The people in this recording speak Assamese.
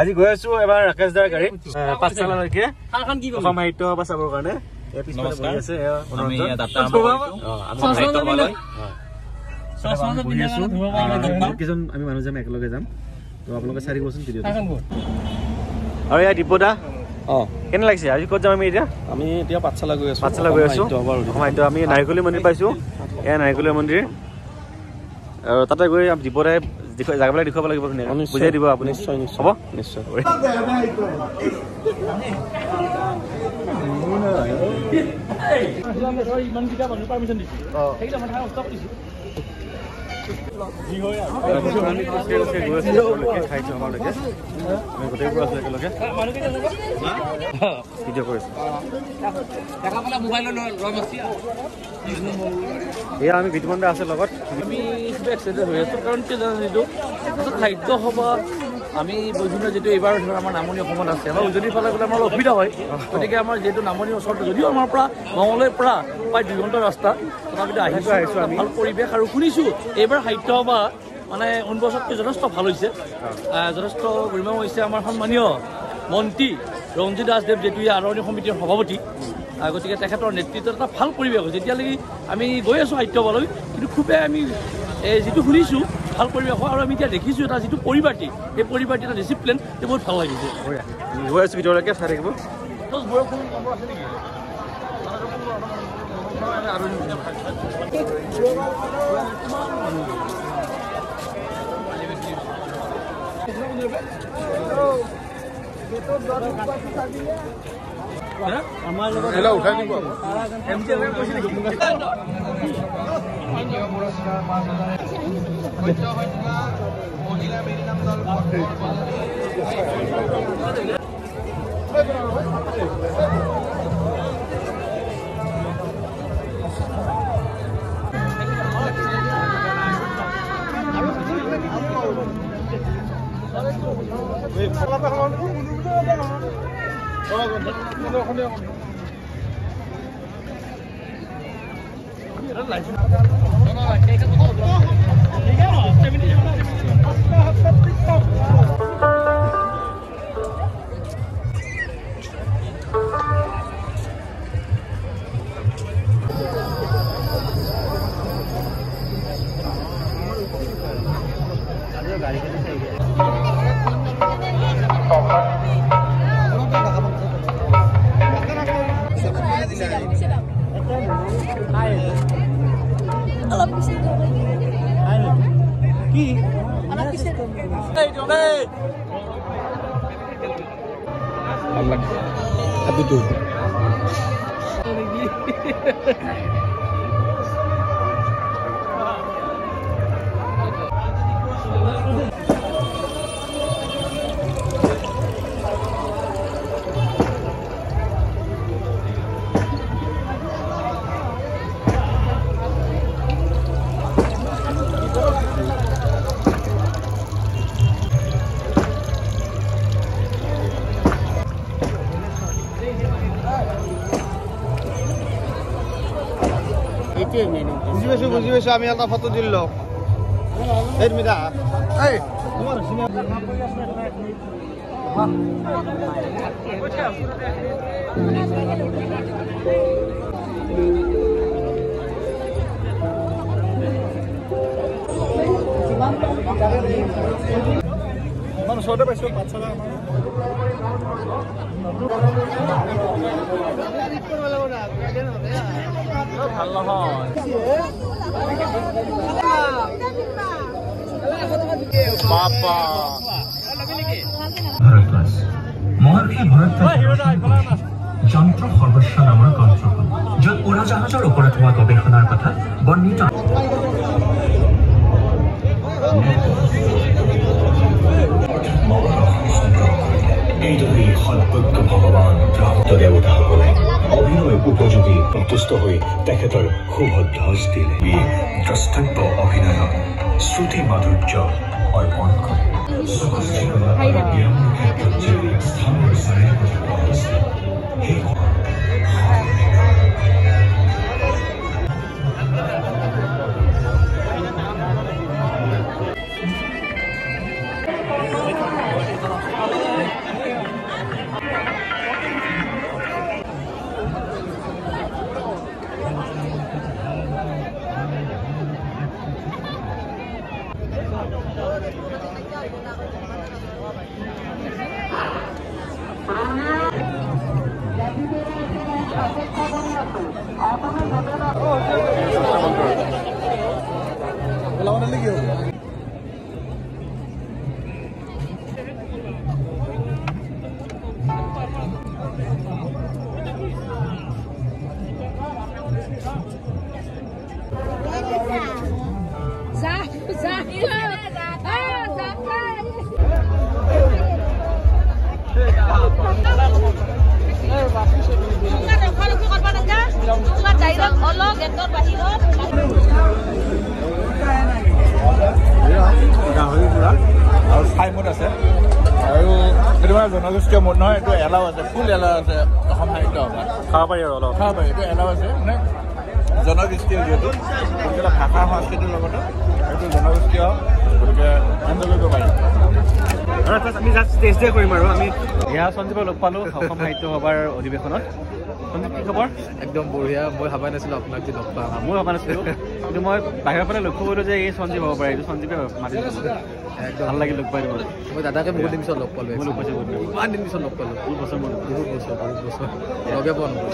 আজি গৈ আছো এবাৰ ৰাকেশ দাৰ গাড়ীত পাঠশালালৈকে অসম সাহিত্য সভা চাবৰ কাৰণে আমি মানুহ যাম একেলগে যাম তো আপোনালোকে চাই দিবচোন ভিডিঅ'টো আৰু এয়া দিব্যদা কেনে লাগিছে আজি ক'ত যাম আমি এতিয়া পাঠশালা গৈ আছো সাহিত্য আমি নাৰিকলী মন্দিৰ পাইছো এয়া নাৰিকলী মন্দিৰ আৰু তাতে গৈ দিব্যদাই জাগাবিলাক দেখুৱাব লাগিব বুজাই দিব আপুনি হ'ব নিশ্চয় এয়া আমি বিতুমন্দা আছে লগত আমি এক্সাইটেড হৈ আছো কাৰণ কি জানো যিটো সাহিত্য সভা আমি বিভিন্ন যেটো এইবাৰ আমাৰ নামনি অসমত আছে আমাৰ উজনিৰ ফালে গ'লে আমাৰ অসুবিধা হয় গতিকে আমাৰ যিহেতু নামনিৰ ওচৰত যদিও আমাৰ পৰা মঙলদৈৰ পৰা প্ৰায় 2 ঘণ্টাৰ ৰাস্তা তথাপিতো আহিছোঁ ভাল পৰিৱেশ আৰু শুনিছোঁ এইবাৰ সাহিত্য সভা মানে 9 বছৰতকৈ যথেষ্ট ভাল হৈছে যথেষ্ট গৰিমা হৈছে আমাৰ সন্মানীয় মন্ত্ৰী ৰঞ্জিত দাসদেৱ যিটো আদৰণি সমিতিৰ সভাপতি গতিকে তেখেতৰ নেতৃত্বত এটা ভাল পৰিৱেশ হৈছে এতিয়ালৈকে আমি গৈ আছোঁ সাহিত্য সভালৈ কিন্তু খুবেই আমি যিটো শুনিছোঁ ভাল পৰিৱেশ হয় আৰু আমি এতিয়া দেখিছোঁ এটা যিটো পৰিপাটি সেই পৰিপাটি এটা ডিচিপ্লিন সেইটো বহুত ভাল লাগিছে গৈ আছোঁ ভিতৰলৈকে চাই থাকিব বৰষুণ নম্বৰ আছে নেকি উঠাই দিব বুঝি পাইছো আমি এটা ফটো দিল ইমান ওচৰতে পাইছো পাঠশালা ভাল নহয় বাবা যন্ত্ৰ সৰ্বস্ব নামৰ গ্ৰন্থখন য'ত উৰাজাহাজৰ ওপৰত হোৱা গৱেষণাৰ কথা বৰ্ণিত এইদৰে সৰ্বজ্ঞ ভগৱান প্ৰাপ্ত দেৱতাসকলে অভিনয় উপযোগী সন্তুষ্ট হৈ তেখেতৰ শুভ ধ্বজ দিলে দ্ৰষ্টব্য অভিনয়ক শ্ৰুতি মাধুৰ্য অৰ্পণ কৰে আৰু চাই মুড আছে আৰু এইটো মানে জনগোষ্ঠীয় মুড নহয় এইটো এলাও আছে ফুল এলাও আছে অসম সাহিত্য খাব পাৰি আৰু অলপ খাব পাৰি এইটো এলাও আছে মানে জনগোষ্ঠীয় যিহেতু গতিকে ভাষা সংস্কৃতিৰ লগতে এইটো জনগোষ্ঠীয় গতিকে এনজয় কৰিব পাৰি আমি জাষ্ট টেষ্টে কৰিম আৰু আমি এয়া সঞ্জীৱক লগ পালোঁ অসম সাহিত্য সভাৰ অধিৱেশনত সঞ্জীৱ কি খবৰ একদম বঢ়িয়া মই ভাবা নাছিলোঁ আপোনাক যে লগ পাম মই ভবা নাছিলোঁ কিন্তু মই বাহিৰৰ ফালে লক্ষ্য কৰিলোঁ যে এই সঞ্জীৱ হ'ব পাৰে এইটো সঞ্জীৱে মাতি একদম ভাল লাগিল লগ পাই মই দাদাকে বহুত দিন পিছত লগ পালোঁ মই লগ পাইছোঁ ইমান দিন পিছত লগ পালোঁ বহুত বছৰ মই বহুত বছৰ লগে পোৱা নগ'ল